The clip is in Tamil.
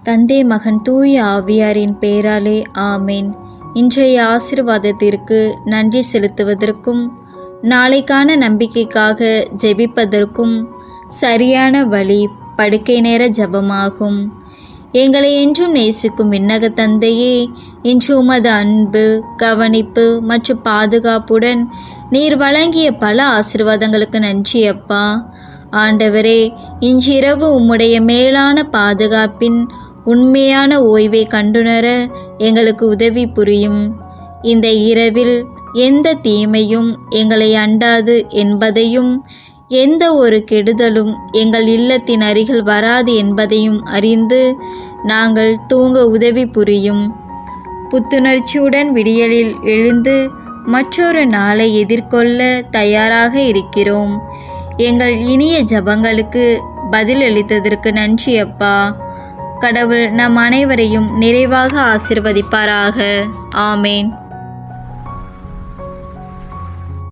தந்தை மகன் தூய ஆவியாரின் பெயராலே ஆமேன். இன்றைய ஆசீர்வாதத்திற்கு நன்றி செலுத்துவதற்கும் நாளைக்கான நம்பிக்கைக்காக ஜெபிப்பதற்கும் சரியான வழி படுக்கை நேர ஜெபமாகும். எங்களை என்றும் நேசிக்கும் விண்ணக தந்தையே, இன்று உமது அன்பு, கவனிப்பு மற்றும் பாதுகாப்புடன் நீர் வழங்கிய பல ஆசீர்வாதங்களுக்கு நன்றி அப்பா. ஆண்டவரே, இன்றிரவு உம்முடைய மேலான பாதுகாப்பின் உண்மையான ஓய்வை கண்டுணர எங்களுக்கு உதவி புரியும். இந்த இரவில் எந்த தீமையும் எங்களை அண்டாது என்பதையும், எந்த ஒரு கெடுதலும் எங்கள் இல்லத்தின் அருகில் வராது என்பதையும் அறிந்து நாங்கள் தூங்க உதவி புரியும். புத்துணர்ச்சியுடன் விடியலில் எழுந்து மற்றொரு நாளை எதிர்கொள்ள தயாராக இருக்கிறோம். எங்கள் இனிய ஜபங்களுக்கு பதிலளித்ததற்கு நன்றி அப்பா. கடவுள் நம் அனைவரையும் நிறைவாக ஆசீர்வதிப்பாராக. ஆமேன்.